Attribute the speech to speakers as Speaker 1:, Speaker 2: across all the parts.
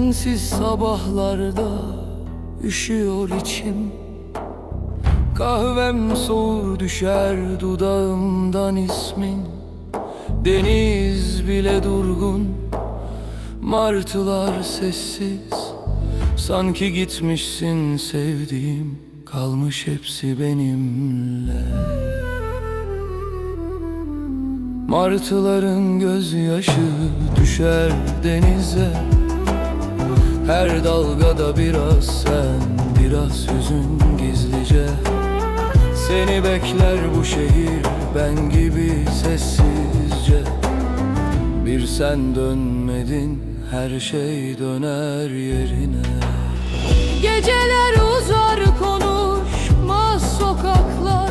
Speaker 1: Sensiz sabahlarda üşüyor içim. Kahvem soğur düşer dudağımdan ismin. Deniz bile durgun, martılar sessiz. Sanki gitmişsin sevdiğim, kalmış hepsi benimle. Martıların gözyaşı düşer denize. Her dalgada biraz sen, biraz hüzün gizlice. Seni bekler bu şehir, ben gibi sessizce. Bir sen dönmedin, her şey döner yerine.
Speaker 2: Geceler uzar konuşmaz sokaklar.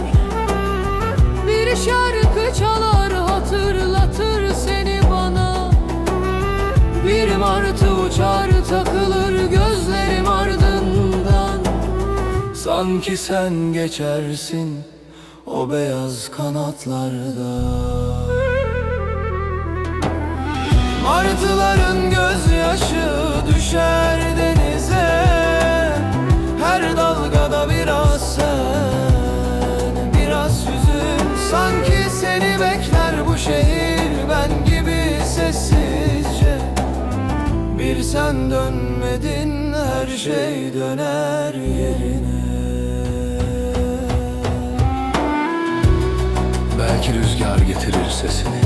Speaker 2: Bir şarkı çalar hatırlatır seni bana. Bir martı uçar takılır gözlerim ardından.
Speaker 1: Sanki sen geçersin o beyaz kanatlarda. Martıların gözyaşı düşer denize. Her dalgada biraz sen, biraz hüzün. Sanki seni bekler bu şehir, ben gibi sessizce. Bir sen dönmedin, her şey döner yerine. Belki rüzgar getirir sesini,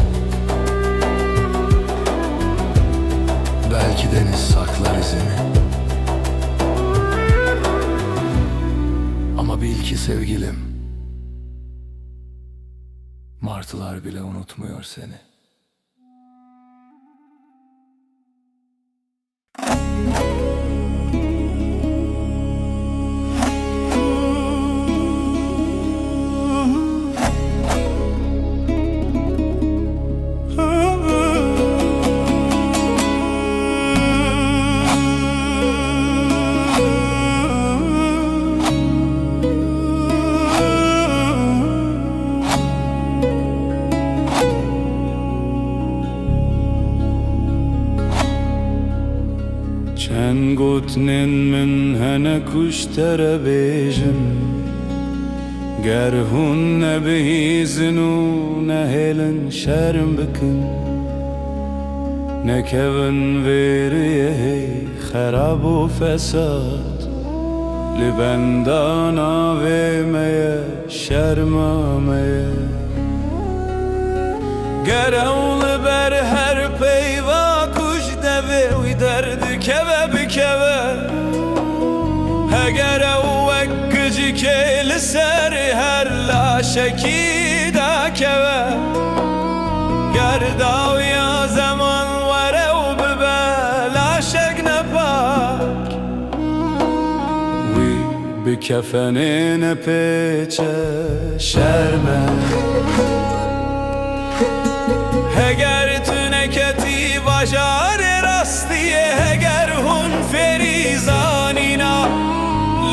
Speaker 1: belki deniz saklar izini. Ama bil ki sevgilim, martılar bile unutmuyor seni.
Speaker 3: چند گوتنین من هنه کشتر بیجم گر هون نبهیزن و نهلن شرم بکن نکون ویریه خراب و فساد لبندانا ویمه شرمامه گر اول بر هر پیوا وی درد کبه بکبه اگر اوکجی که لسر هر لاشکی دا کبه گرداو یا زمان وره و ببه لاشک نپاک وی بکفنه نپیچه شرمه اگر تو نکتی واجار اگر هون فریزانینا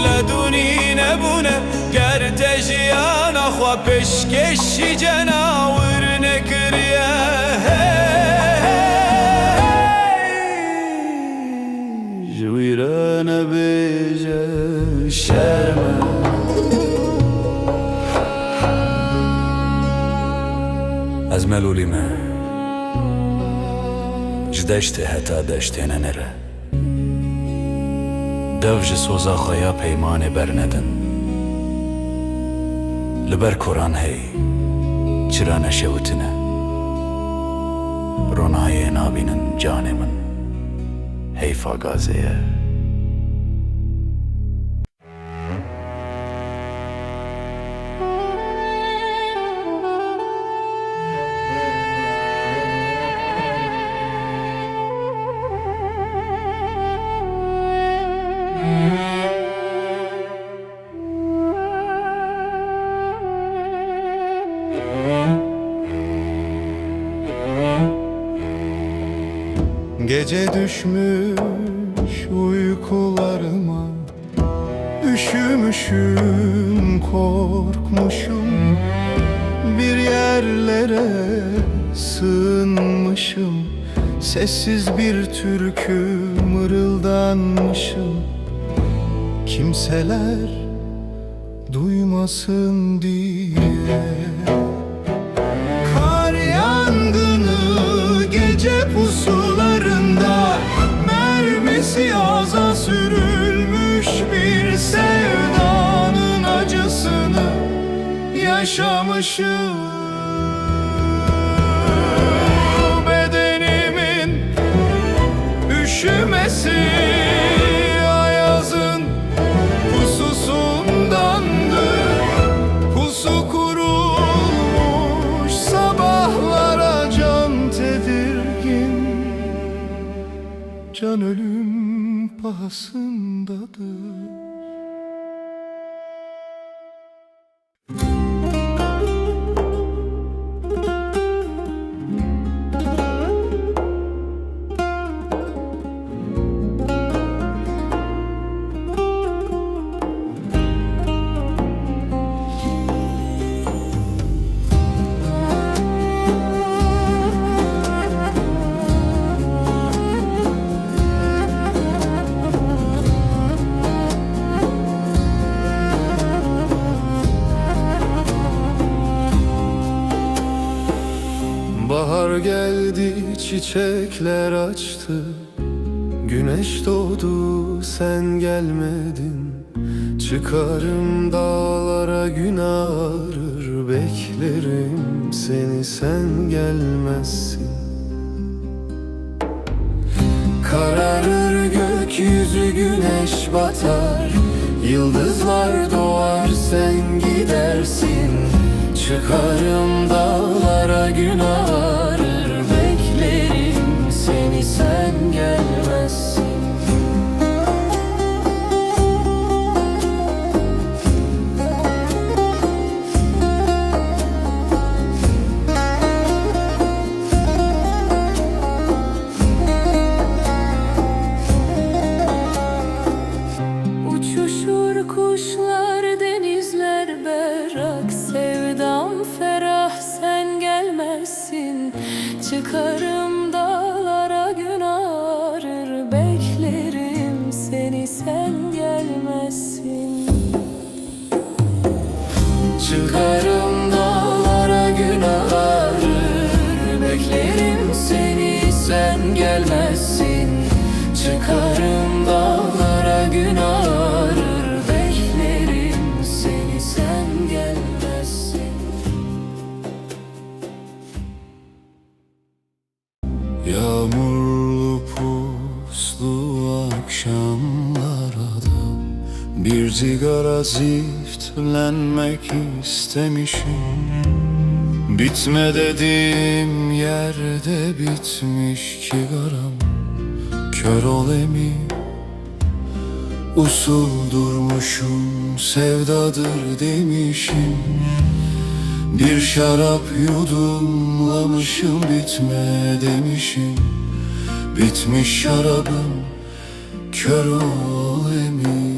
Speaker 3: لدونی نبونه گر تجیان خوا پشکشی جناور نکریه جویران بیجه شرمه از ملولیمه دشت هتا دشتین نره دوج سوزا خویا پیمان برندن لبر کران هی چرا نشوتنه رونای نابینن جان من حیفا گازیه
Speaker 4: Gece düşmüş uykularıma, üşümüşüm, korkmuşum, bir yerlere sığınmışım. Sessiz bir türkü mırıldanmışım, kimseler duymasın diye. Kar yangını gece pusularında, mermisi ağza sürülmüş bir sevdanın acısını yaşamışım. Bedenimin üşümesi ayazın pususundandı. Pusu kurulmuş sabahlara, can tedirgin, can ölüm pahasındadır. Bahar geldi, çiçekler açtı, güneş doğdu, sen gelmedin. Çıkarım dağlara, gün ağrır, beklerim seni, sen gelmezsin. Kararır gökyüzü, güneş batar, yıldızlar doğar, sen gidersin. Çıkarım dağlara, gün ağrır, beklerim seni, sen gelmezsin.
Speaker 2: Uçuşur kuşlar, denizler berrak, sevdam ferah, sen gelmezsin. Çıkarım dağlara, gün ağrır, beklerim seni, sen gelmezsin.
Speaker 1: Çıkarım dağlara, gün ağrır, beklerim seni, sen gelmezsin. Çıkarım dağlara, gün ağrır, beklerim seni, sen gelmezsin. Yağmurlu puslu akşamlarda bir sigara ziftlenmek istemişim. Bitme dediğim yerde bitmiş ki garam. Kör ol emin, usul durmuşum, sevdadır demişim. Bir şarap yudumlamışım, bitme demişim. Bitmiş şarabım, kör ol emin.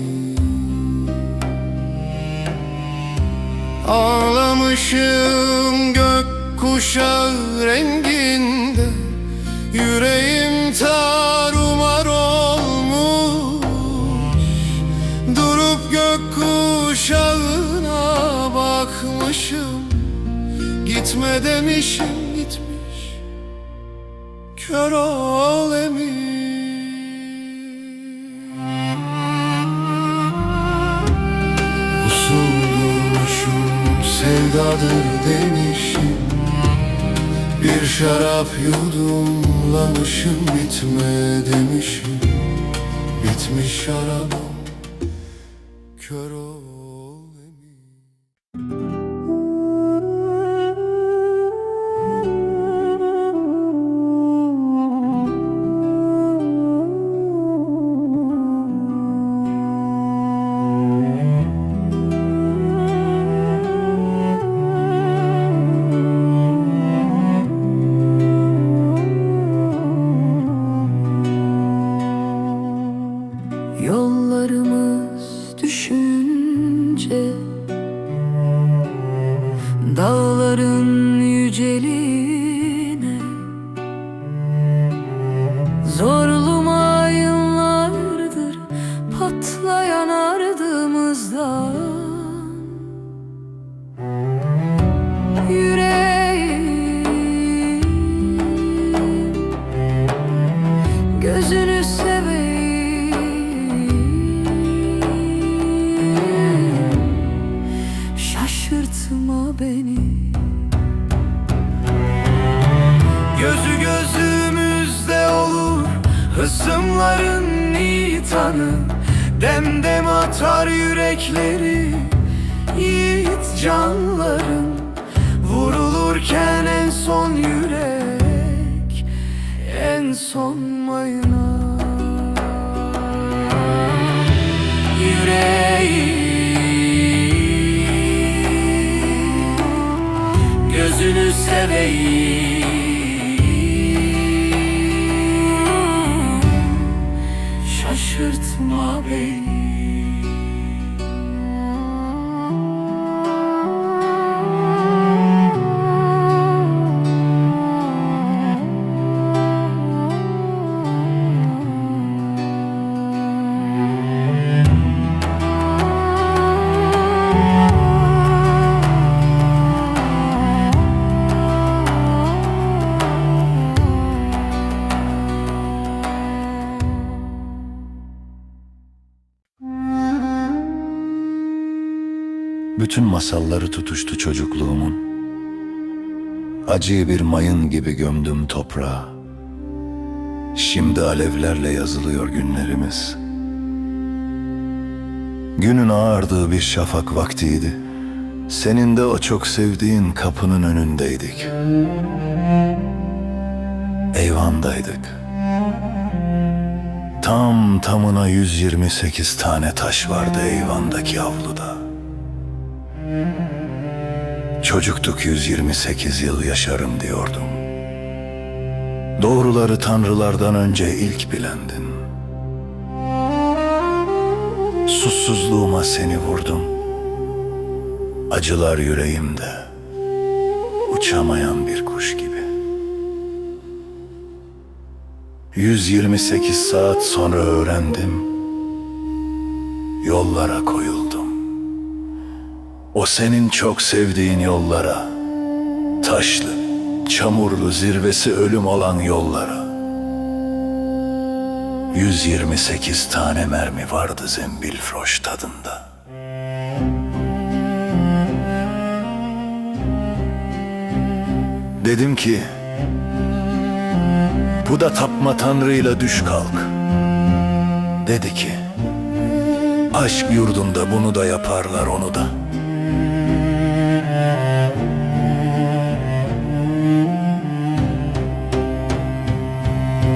Speaker 1: Ağlamışım gökkuşağı renginde, yüreğim tarumar olmuş. Durup gökkuşağına bakmışım, gitme demişim, gitmiş. Kör ol emin. Usul durmuşum, sevdadır demişim. Bir şarap yudumlamışım, bitme demişim. Bitmiş şarabım, kör ol emin.
Speaker 2: Yollarımız düşünce dağların yüceliğine, seni.
Speaker 4: Gözü gözümüzde olur hısımların nitanı, demdem atar yürekleri yiğit canların. Vurulurken en son yürek, en son mayına. Yüreğim, gözünü seveyim, şaşırtma beni.
Speaker 3: Bütün masalları tutuştu çocukluğumun. Acıyı bir mayın gibi gömdüm toprağa. Şimdi alevlerle yazılıyor günlerimiz. Günün ağardığı bir şafak vaktiydi. Senin de o çok sevdiğin kapının önündeydik. Eyvandaydık. Tam tamına 128 tane taş vardı eyvandaki avluda. Çocuktuk, 128 yıl yaşarım diyordum. Doğruları tanrılardan önce ilk bilendin. Susuzluğuma seni vurdum. Acılar yüreğimde, uçamayan bir kuş gibi. 128 saat sonra öğrendim, yollara koyuldum. O senin çok sevdiğin yollara, taşlı, çamurlu, zirvesi ölüm olan yollara. 128 tane mermi vardı zembilfroş tadında. Dedim ki, bu da tapma tanrıyla düş kalk. Dedi ki, aşk yurdunda bunu da yaparlar, onu da.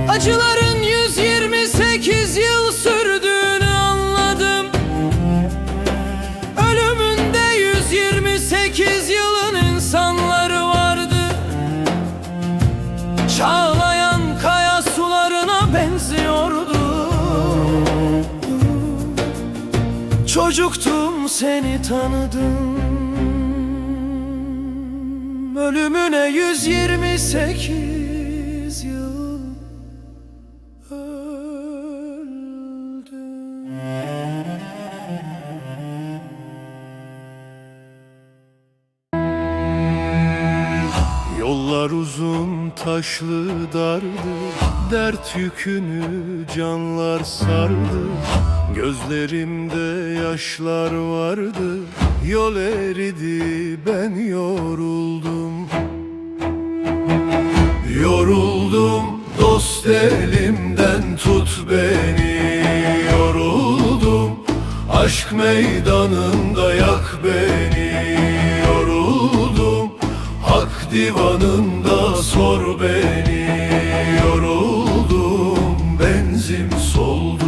Speaker 4: Acıların 128 yıl sürdüğünü anladım. Ölümünde 128 yılın insanları vardı. Çağlayan kaya sularına benziyordu. Çocuktum, seni tanıdım. Ölümüne 128 yıl Yollar uzun, taşlı, dardı. Dert yükünü canlar sardı. Gözlerimde yaşlar vardı. Yol eridi, ben yoruldum. Yoruldum, dost elimden tut beni. Yoruldum, aşk meydanında yak beni. Yoruldum, hak divanında sor beni. Yoruldum, benzim soldu.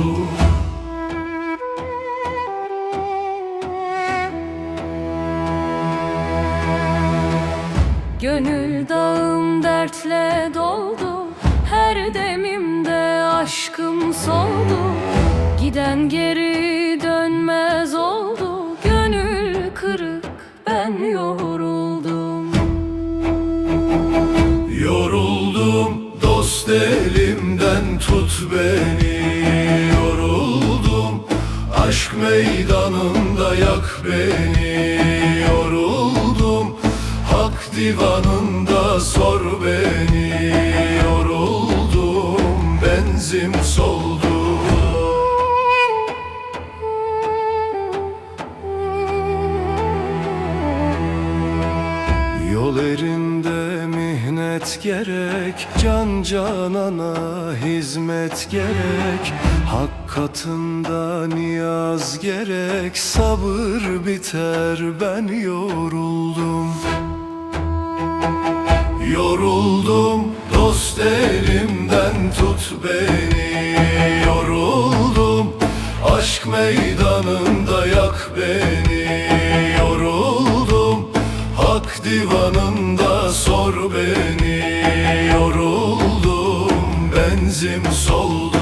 Speaker 2: Gönül dağım dertle doldu, her demimde aşkım soldu. Giden geri dönmez oldu, gönül kırık, ben yoruldum.
Speaker 4: Yoruldum, dost elimden tut beni. Yoruldum, aşk meydanında yak beni. Yoruldum, hak divanında sor beni. Yoruldum, benzim soldu.
Speaker 1: Yol erinde mihnet gerek, can canana hizmet gerek. Hak katında niyaz gerek, sabır biter ben yoruldum.
Speaker 4: Yoruldum, dost elimden tut beni. Yoruldum, aşk meydanında yak beni. Yoruldum, hak divanında sor beni. Yoruldum, benzim soldu.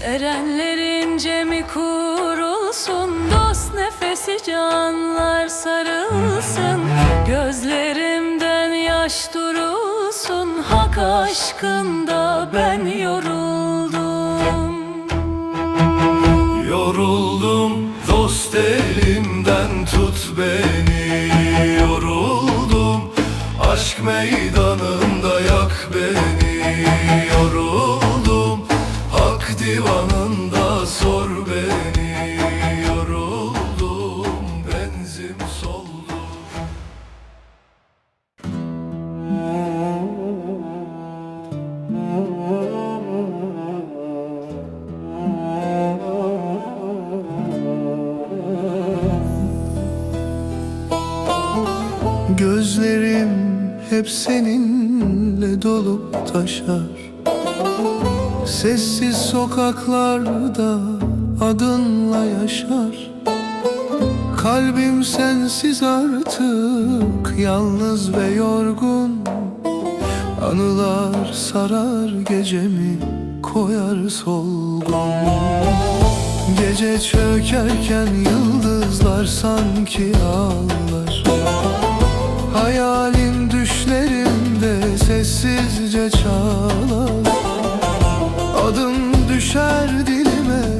Speaker 2: Erenlerin cemi kurulsun, dost nefesi canlar sarılsın. Gözlerimden yaş durulsun, hak aşkında ben yoruldum.
Speaker 4: Yoruldum, dost elimden tut beni. Yoruldum, aşk meydanında yak beni. Yoruldum, hak divanında sor beni. Yoruldum, benzim soldu.
Speaker 1: Gözlerim hep seninle dolup taşar. Sessiz sokaklarda adınla yaşar. Kalbim sensiz artık yalnız ve yorgun. Anılar sarar gecemi, koyar solgun. Gece çökerken yıldızlar sanki ağlar. Hayalim düşlerimde sessizce çalar. Adım düşer dilime,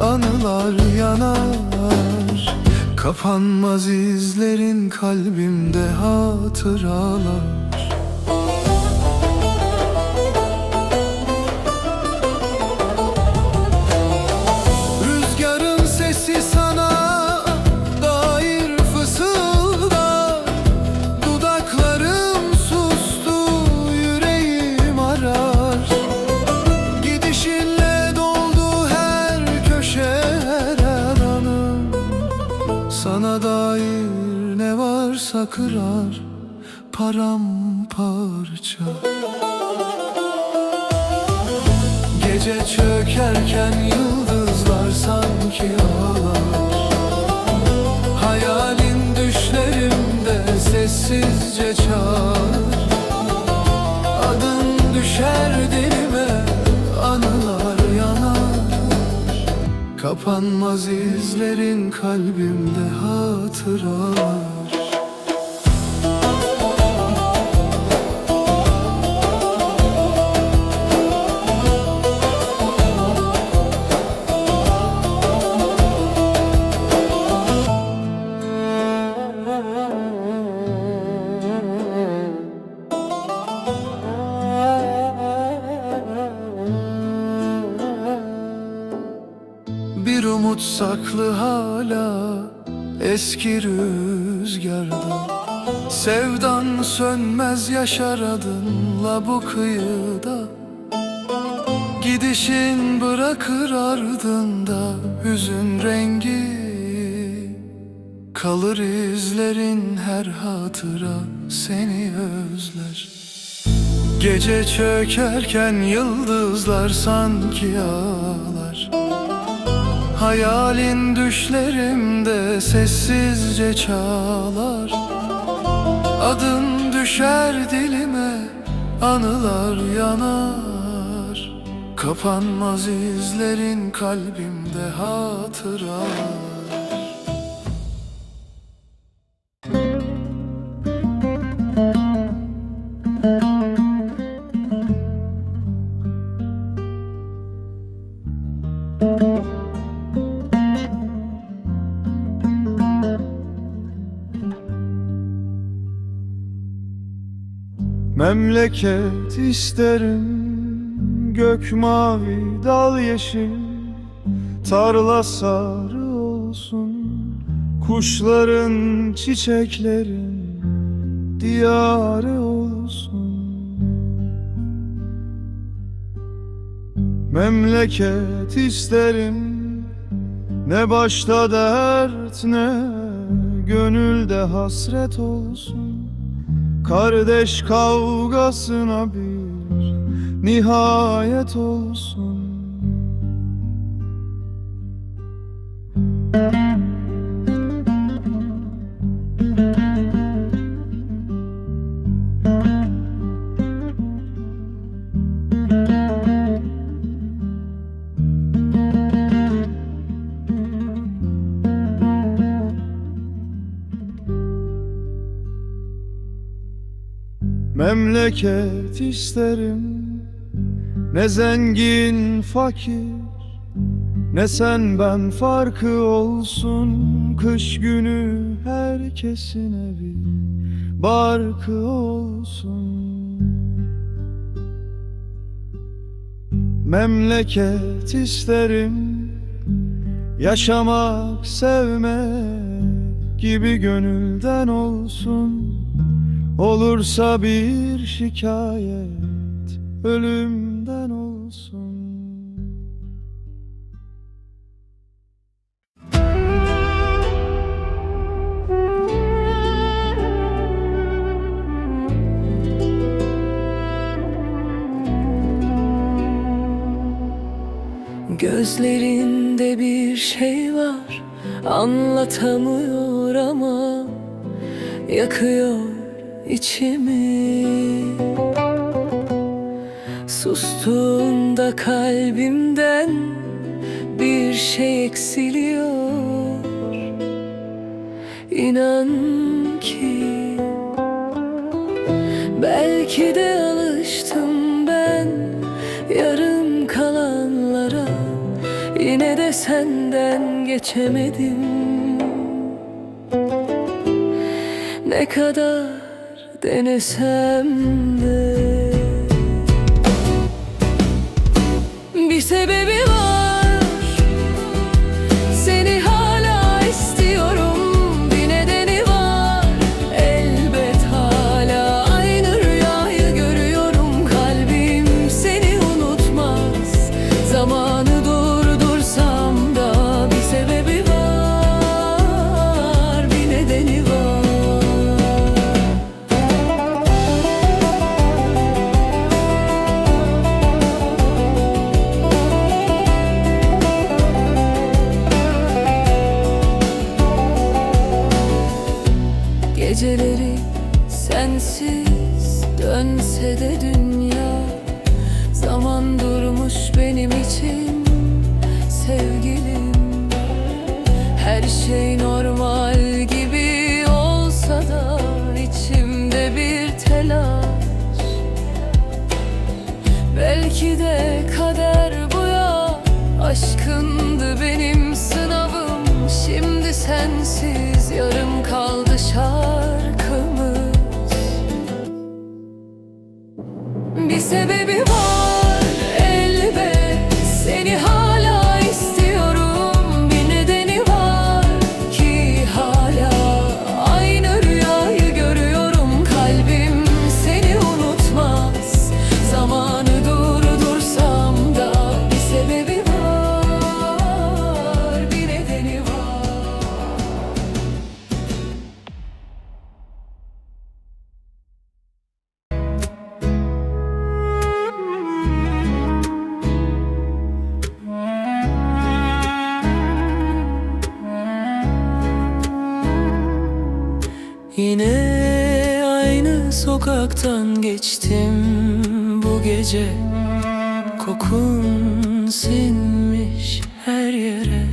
Speaker 1: anılar yanar. Kapanmaz izlerin kalbimde hatıralar. Rüzgarın sesi sana dair fısıldar. Dudaklarım sustu, yüreğim arar. Gidişinle doldu her köşe, her anım. Sana dair ne varsa kırar, paramparça. Gece çökerken yıldızlar sanki ağlar. Hayalin düşlerimde sessizce çağır. Adın düşer dilime, anılar yanar. Kapanmaz izlerin kalbimde hatıralar. Bir umut saklı hala eski rüzgarda. Sevdan sönmez yaşar adınla bu kıyıda. Gidişin bırakır ardında hüzün rengi. Kalır izlerin her hatıra seni özler. Gece çökerken yıldızlar sanki ağlar. Hayalin düşlerimde sessizce çalar. Adın düşer dilime, anılar yanar. Kapanmaz izlerin kalbimde hatıralar.
Speaker 5: Memleket isterim, gök mavi, dal yeşil. Tarla sarı olsun, kuşların, çiçeklerin diyarı olsun. Memleket isterim, ne başta dert ne gönülde hasret olsun. Kardeş kavgasına bir nihayet olsun. Memleket isterim, ne zengin fakir, ne sen ben farkı olsun. Kış günü herkesin evi barkı olsun. Memleket isterim, yaşamak, sevmek gibi gönülden olsun. Olursa bir şikayet ölümden olsun.
Speaker 2: Gözlerinde bir şey var, anlatamıyor ama yakıyor içimi. Sustuğunda kalbimden bir şey eksiliyor. İnan ki belki de alıştım ben yarım kalanlara. Yine de senden geçemedim. Ne kadar denesem de bir sebebi var. Seni hala istiyorum, bir nedeni var. Elbet hala aynı rüyayı görüyorum. Kalbim seni unutmaz. Zamanı durdursam da bir sebebi var, bir nedeni var. Geceleri sensiz dönse de dünya, zaman durmuş benim için sevgilim. Her şey normal gibi olsa da içimde bir telaş. Belki de kader bu ya, aşkındı benim sınavım. Şimdi sensiz yarım kaldı şarkımız. Bir sebebi var elbet, seni hala istiyorum. Bir nedeni var ki hala aynı rüyayı görüyorum. Kalbim seni unutmaz. Zamanı durdursam da bir sebebi var, bir nedeni var. Yine aynı sokaktan geçtim bu gece. Kokun sinmiş her yere.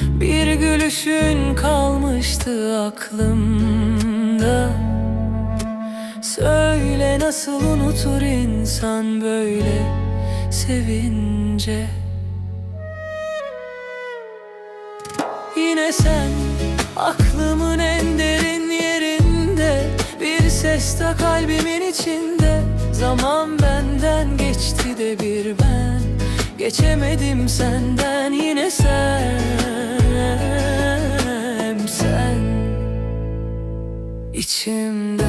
Speaker 2: Bir gülüşün kalmıştı aklımda. Söyle nasıl unutur insan böyle sevince. Yine sen aklımın en derin yerinde, bir ses de kalbimin içinde. Zaman benden geçti de bir ben Geçemedim senden yine sen içimde.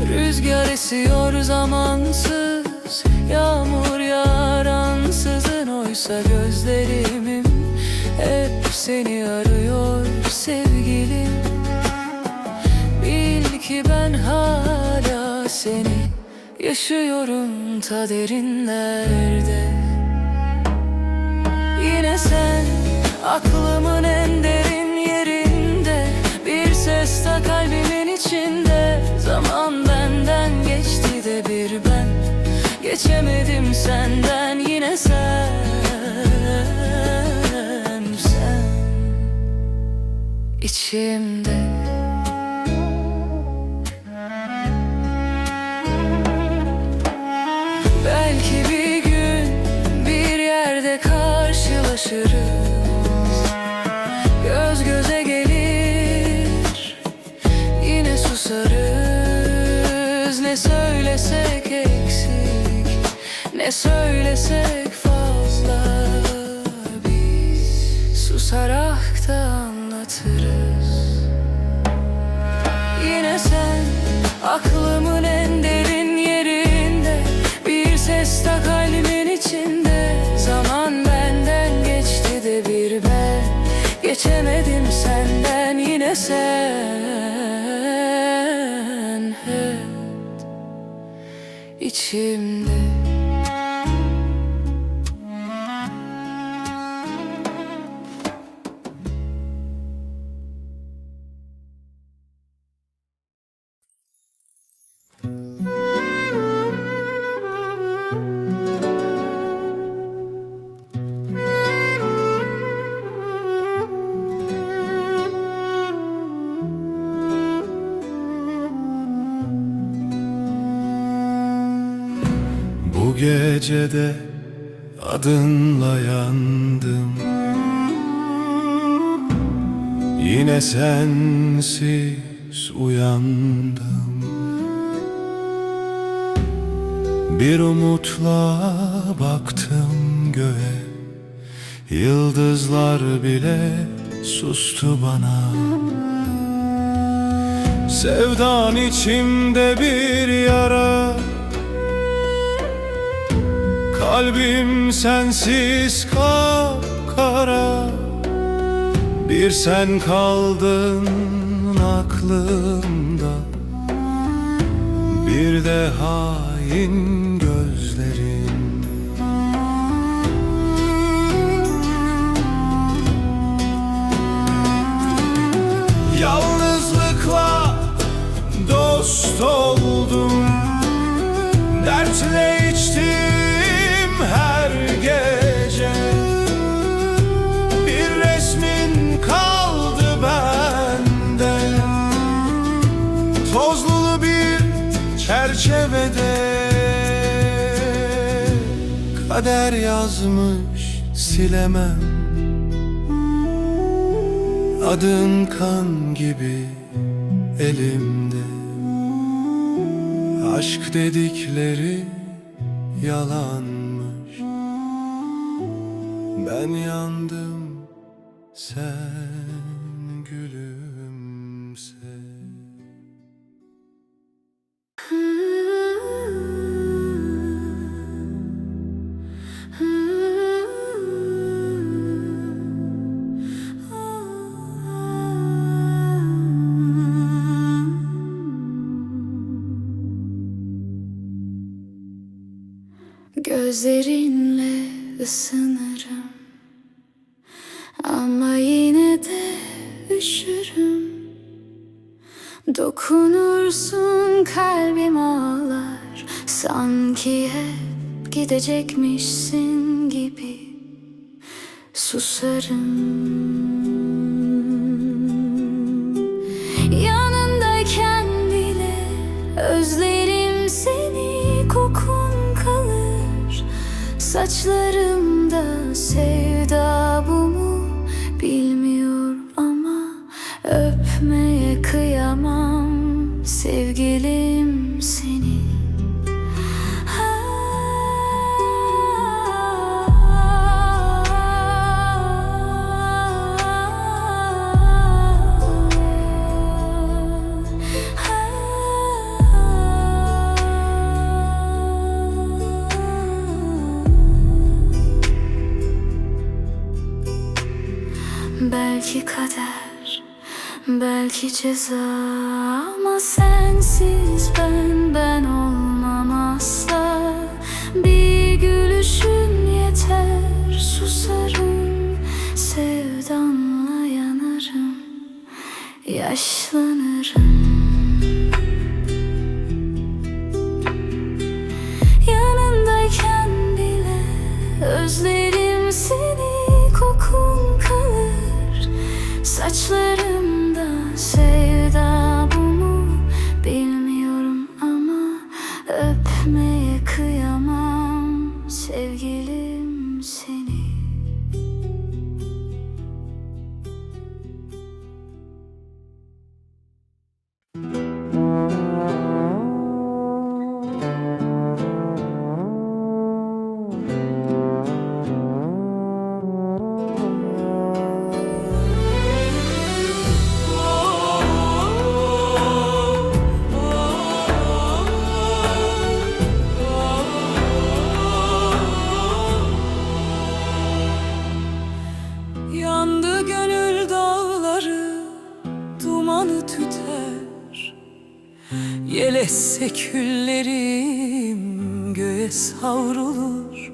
Speaker 2: Rüzgar esiyor zamansız, yağmur yağar ansızın. Oysa gözlerimim hep seni arıyor sevgilim. Bil ki ben hala seni yaşıyorum ta derinlerde. Yine sen aklımın en derin yerinde, bir ses ta kalbimin içinde. Zaman benden geçti de bir ben geçemedim senden yine sen içimde. Belki bir gün bir yerde karşılaşırız, göz göze gelir yine susarız. Ne söylesek eksik, ne söylesek fazla, biz susarak da anlatırız. Yine sen aklımın en derin yerinde, bir ses ta kalbimin içinde. Zaman benden geçti de bir ben geçemedim senden yine sen hep içimde.
Speaker 5: Bu gecede adınla yandım, yine sensiz uyandım. Bir umutla baktım göğe, yıldızlar bile sustu bana. Sevdan içimde bir yara, kalbim sensiz kapkara. Bir sen kaldın aklımda, bir de hain gözlerin. Yalnızlıkla dost oldum, dertle içtim her gece. Bir resmin kaldı bende, tozlu bir çerçevede. Kader yazmış silemem, adın kan gibi elimde. Aşk dedikleri yalanmış, ben yandım sen gülümse.
Speaker 6: Gözlerinle ısınırım ama yine de üşürüm. Dokunursun kalbim ağlar, sanki hep gidecekmişsin gibi susarım. Yanındayken bile özlerim seni, kokun kalır saçlarımda. Sevda bu mu bilmiyorum ama öpmeye kıyamam sevgilim. gülerim seni. Belki kader, belki ceza, ama sensiz ben olmam asla. Bir gülüşün yeter, susarım, sevdanla yanarım, yaşlanırım. Yanındayken bile özlerim seni, kokun kalır saçlarımda. Sevda bu mu bilmiyorum, ama öpmeye kıyamam sevgilim seni.
Speaker 2: Yandı gönül dağları, dumanı tüter. Yel esse küllerim göğe savrulur.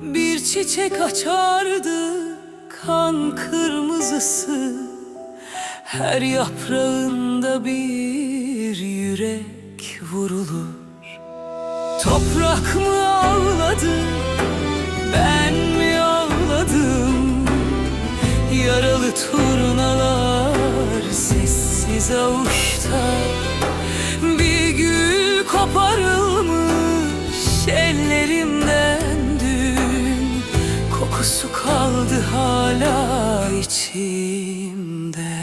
Speaker 2: Bir çiçek açardı kan kırmızısı, her yaprağında bir yürek vurulur. Toprak mı ağladı, ben mi ağladım? Yaralı turnalar sessiz avuşta. Bir gül koparılmış ellerimden dün, kokusu kaldı hala içimde.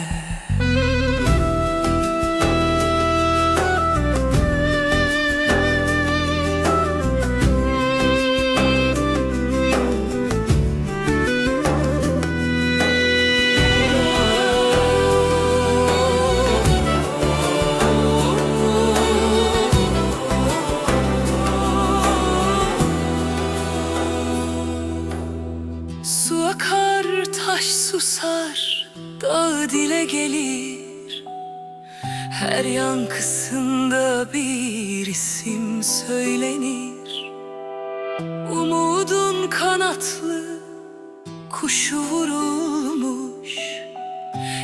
Speaker 2: Su akar, taş susar, dağ dile gelir. Her yankısında bir isim söylenir. Umudun kanatlı kuşu vurulmuş.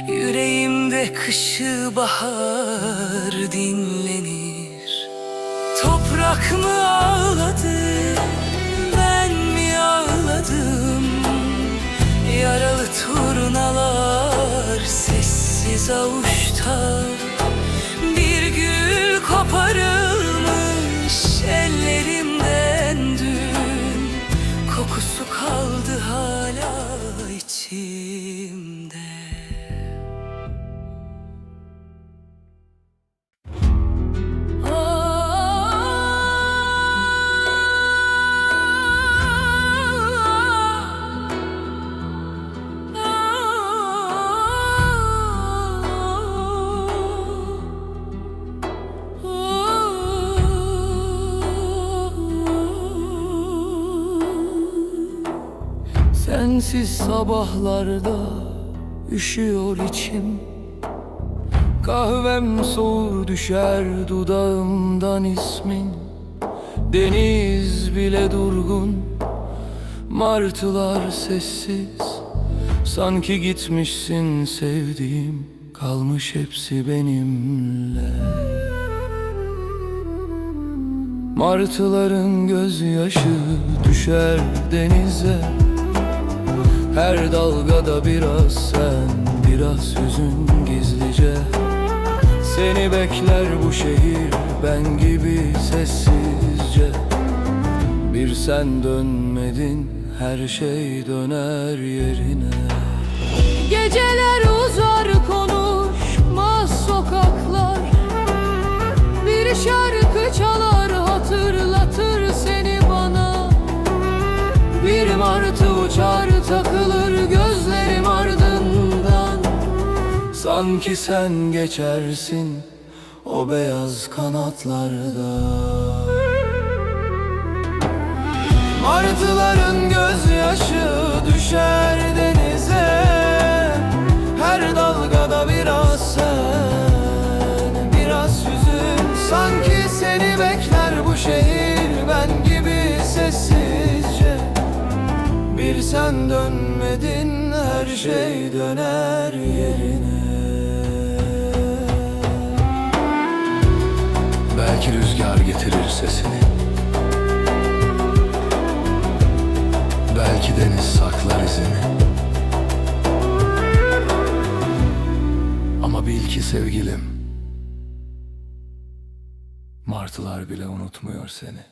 Speaker 2: Yüreğimde kışı bahar dinlenir. Toprak mı ağladı, ben mi ağladım? Yaralı turnalar sessiz avuşta. Bir gül koparılmış ellerimden dün, kokusu kaldı hala içimde.
Speaker 1: Sensiz sabahlarda üşüyor içim. Kahvem soğur düşer dudağımdan ismin. Deniz bile durgun, martılar sessiz. Sanki gitmişsin sevdiğim, kalmış hepsi benimle. Martıların gözyaşı düşer denize. Her dalgada biraz sen, biraz hüzün gizlice. Seni bekler bu şehir, ben gibi sessizce. Bir sen dönmedin, her şey döner yerine.
Speaker 2: Geceler uzar, konuşmaz sokaklar.
Speaker 1: şarkı çalar hatırlatır seni bana. Bir martı uçar takılır gözlerim ardından. Sanki sen geçersin o beyaz kanatlarda. Martıların gözyaşı düşer denize. Her dalgada biraz sen, biraz hüzün. Sanki seni bekler bu şehir ben gibi sessizce. Bir sen dönmedin her şey döner yerine. Belki rüzgar getirir sesini, belki deniz saklar izini. Ama bil ki sevgilim, martılar bile unutmuyor seni.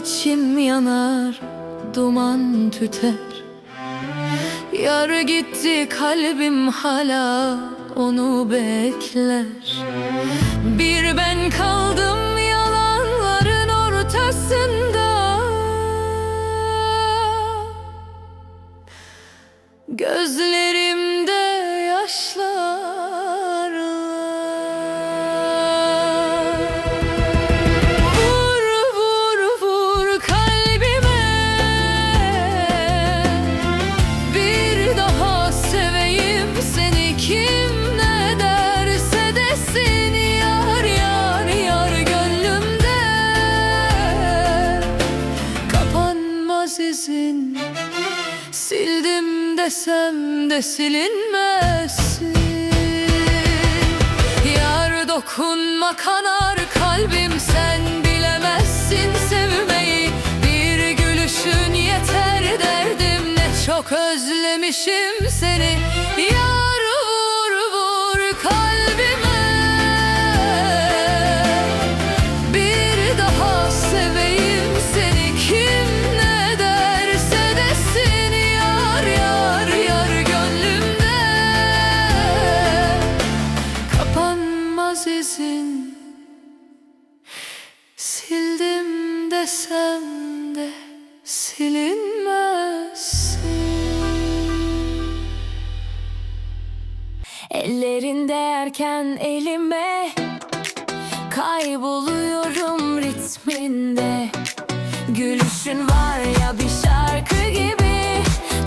Speaker 2: İçim yanar, duman tüter. Yar gitti kalbim hala onu bekler. Bir ben kaldım yalanların ortasında. Gözlerimde yaşlar. Sildim desem de silinmezsin. Yar dokunma kanar kalbim sen bilemezsin sevmeyi. Bir gülüşün yeter derdim ne çok özlemişim seni. Yar vur vur kalbime, bir daha seveyim seni. Kim ne derse desin yar yar yar gönlümde kapanmaz izin. Sildim desem de silinmezsin. Ellerinde erken elime kayboluyorum ritminde. Gülüşün var ya bir şarkı gibi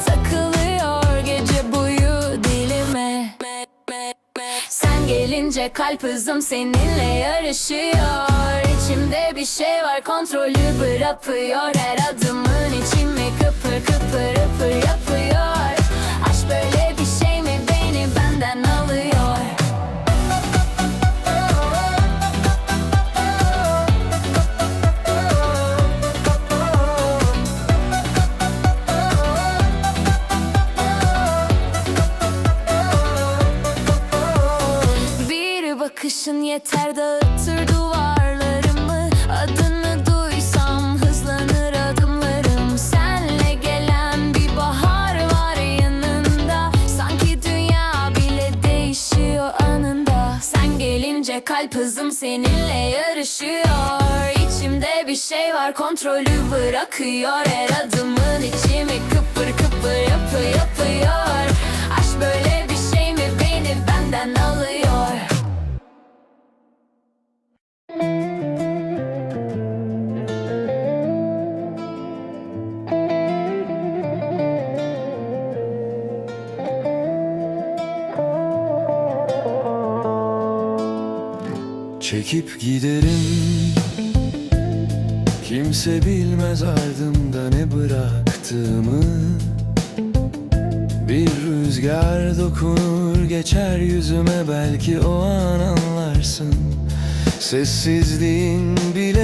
Speaker 2: takılıyor gece boyu dilime. Sen gelince kalp hızım seninle yarışıyor. İçimde bir şey var kontrolü bırakıyor. Her adımın içimi kıpır kıpır ıpır yapıyor. Aşk böyle bir şey mi beni benden alıyor. Bakışın yeter dağıtır duvarlarımı. Adını duysam hızlanır adımlarım. Senle gelen bir bahar var yanında. Sanki dünya bile değişiyor anında. Sen gelince kalp hızım seninle yarışıyor. İçimde bir şey var kontrolü bırakıyor. Her adımın içimi kıpır kıpır yapıyor. Aşk böyle bir şey mi beni benden alıyor.
Speaker 1: Çekip giderim, kimse bilmez ardımda ne bıraktığımı. Bir rüzgar dokunur geçer yüzüme, belki o an anlarsın. Sessizliğin bile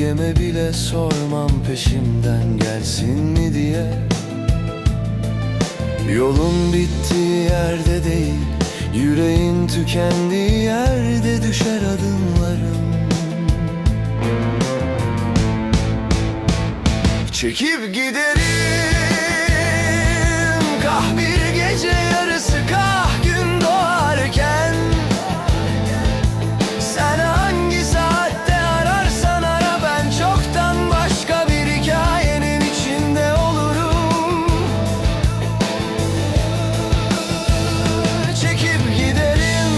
Speaker 1: Gölgeme bile sormam peşimden gelsin mi diye. Yolun bittiği yerde değil, yüreğin tükendiği yerde düşer adımlarım. Çekip giderim, kah bir gece yarısı, kah gün doğarken. Sen hangi saatte ararsan ara, ben çoktan başka bir hikayenin içinde olurum. Çekip giderim,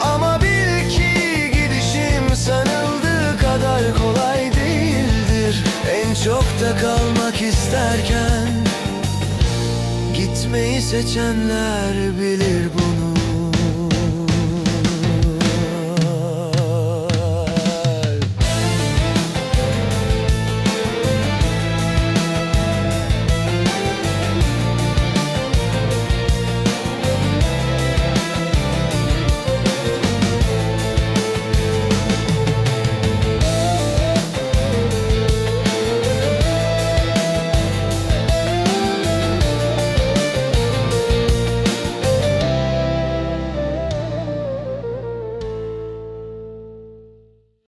Speaker 1: ama bil ki gidişim sanıldığı kadar kolay değildir. En çok da kalmak isterken gitmeyi seçenler bilir bunu.